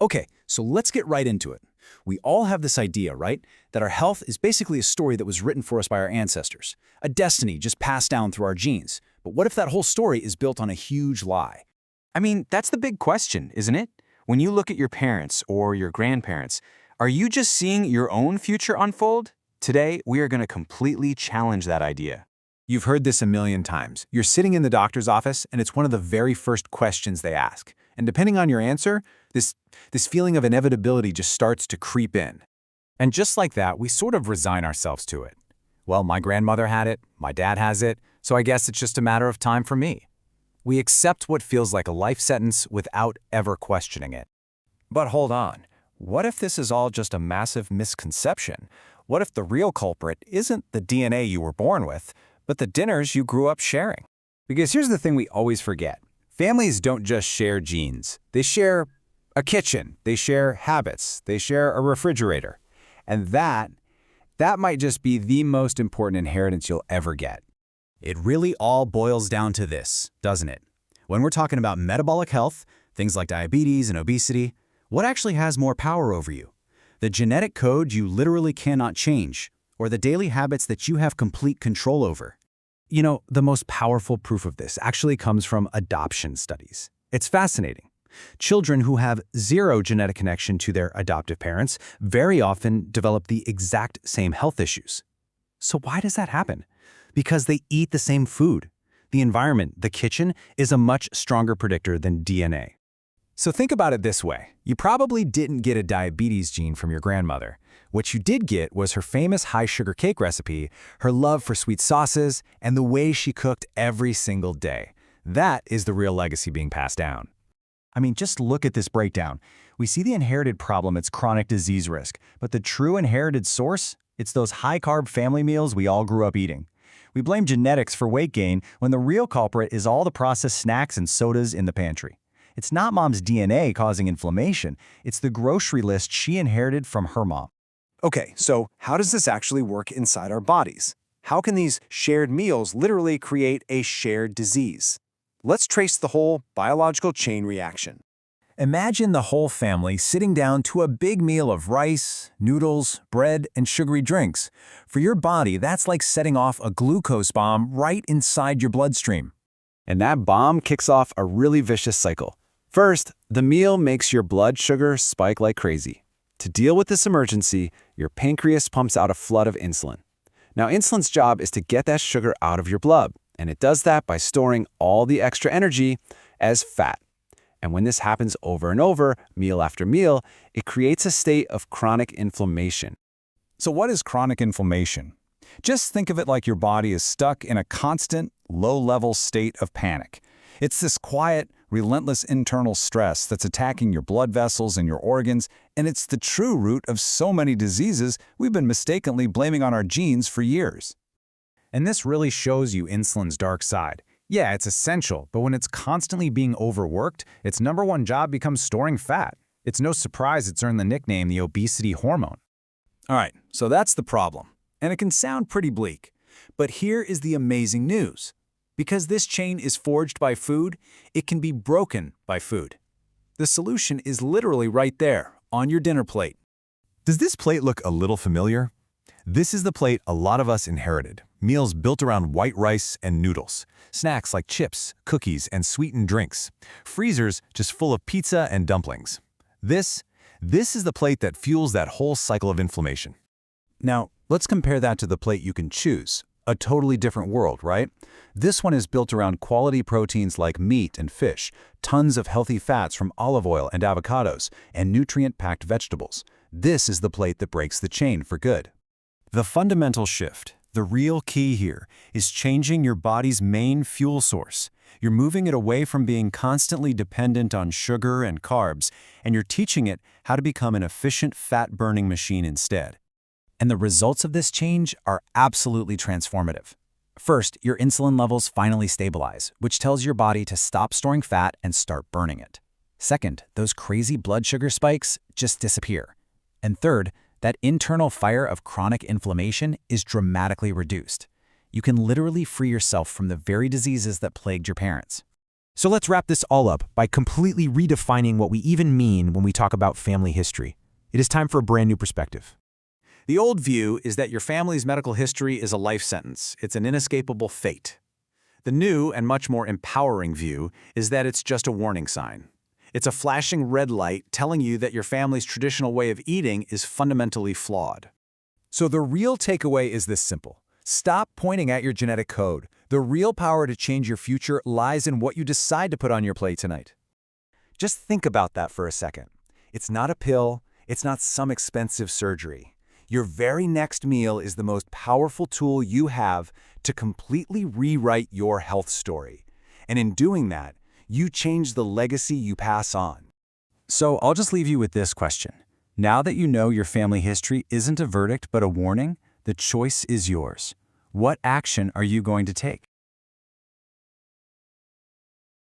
Okay, so let's get right into it. We all have this idea, right? That our health is basically a story that was written for us by our ancestors, a destiny just passed down through our genes. But what if that whole story is built on a huge lie? I mean, that's the big question, isn't it? When you look at your parents or your grandparents, are you just seeing your own future unfold? Today, we are going to completely challenge that idea. You've heard this a million times. You're sitting in the doctor's office, and it's one of the very first questions they ask. And depending on your answer, this feeling of inevitability just starts to creep in. And just like that, we sort of resign ourselves to it. Well, my grandmother had it, my dad has it, so I guess it's just a matter of time for me. We accept what feels like a life sentence without ever questioning it. But hold on. What if this is all just a massive misconception? What if the real culprit isn't the DNA you were born with, but the dinners you grew up sharing? Because here's the thing we always forget. Families don't just share genes. They share a kitchen. They share habits. They share a refrigerator. And that might just be the most important inheritance you'll ever get. It really all boils down to this, doesn't it? When we're talking about metabolic health, things like diabetes and obesity, what actually has more power over you? The genetic code you literally cannot change, or the daily habits that you have complete control over? You know, the most powerful proof of this actually comes from adoption studies. It's fascinating. Children who have zero genetic connection to their adoptive parents very often develop the exact same health issues. So why does that happen? Because they eat the same food. The environment, the kitchen, is a much stronger predictor than DNA. So think about it this way. You probably didn't get a diabetes gene from your grandmother. What you did get was her famous high-sugar cake recipe, her love for sweet sauces, and the way she cooked every single day. That is the real legacy being passed down. I mean, just look at this breakdown. We see the inherited problem, it's chronic disease risk, but the true inherited source, it's those high-carb family meals we all grew up eating. We blame genetics for weight gain when the real culprit is all the processed snacks and sodas in the pantry. It's not mom's DNA causing inflammation, it's the grocery list she inherited from her mom. Okay, so how does this actually work inside our bodies? How can these shared meals literally create a shared disease? Let's trace the whole biological chain reaction. Imagine the whole family sitting down to a big meal of rice, noodles, bread, and sugary drinks. For your body, that's like setting off a glucose bomb right inside your bloodstream. And that bomb kicks off a really vicious cycle. First, the meal makes your blood sugar spike like crazy. To deal with this emergency, your pancreas pumps out a flood of insulin. Now, insulin's job is to get that sugar out of your blood, and it does that by storing all the extra energy as fat. And when this happens over and over, meal after meal, it creates a state of chronic inflammation. So what is chronic inflammation? Just think of it like your body is stuck in a constant, low-level state of panic. It's this quiet, relentless internal stress that's attacking your blood vessels and your organs, and it's the true root of so many diseases we've been mistakenly blaming on our genes for years. And this really shows you insulin's dark side. Yeah, it's essential, but when it's constantly being overworked, its number one job becomes storing fat. It's no surprise it's earned the nickname the obesity hormone. All right, so that's the problem. And it can sound pretty bleak. But here is the amazing news. Because this chain is forged by food, it can be broken by food. The solution is literally right there, on your dinner plate. Does this plate look a little familiar? This is the plate a lot of us inherited. Meals built around white rice and noodles. Snacks like chips, cookies, and sweetened drinks. Freezers just full of pizza and dumplings. This is the plate that fuels that whole cycle of inflammation. Now, let's compare that to the plate you can choose. A totally different world, right? This one is built around quality proteins like meat and fish, tons of healthy fats from olive oil and avocados, and nutrient-packed vegetables. This is the plate that breaks the chain for good. The fundamental shift, the real key here, is changing your body's main fuel source. You're moving it away from being constantly dependent on sugar and carbs, and you're teaching it how to become an efficient fat-burning machine instead. And the results of this change are absolutely transformative. First, your insulin levels finally stabilize, which tells your body to stop storing fat and start burning it. Second, those crazy blood sugar spikes just disappear. And third, that internal fire of chronic inflammation is dramatically reduced. You can literally free yourself from the very diseases that plagued your parents. So let's wrap this all up by completely redefining what we even mean when we talk about family history. It is time for a brand new perspective. The old view is that your family's medical history is a life sentence. It's an inescapable fate. The new and much more empowering view is that it's just a warning sign. It's a flashing red light telling you that your family's traditional way of eating is fundamentally flawed. So the real takeaway is this simple. Stop pointing at your genetic code. The real power to change your future lies in what you decide to put on your plate tonight. Just think about that for a second. It's not a pill. It's not some expensive surgery. Your very next meal is the most powerful tool you have to completely rewrite your health story. And in doing that, you change the legacy you pass on. So I'll just leave you with this question. Now that you know your family history isn't a verdict but a warning, the choice is yours. What action are you going to take?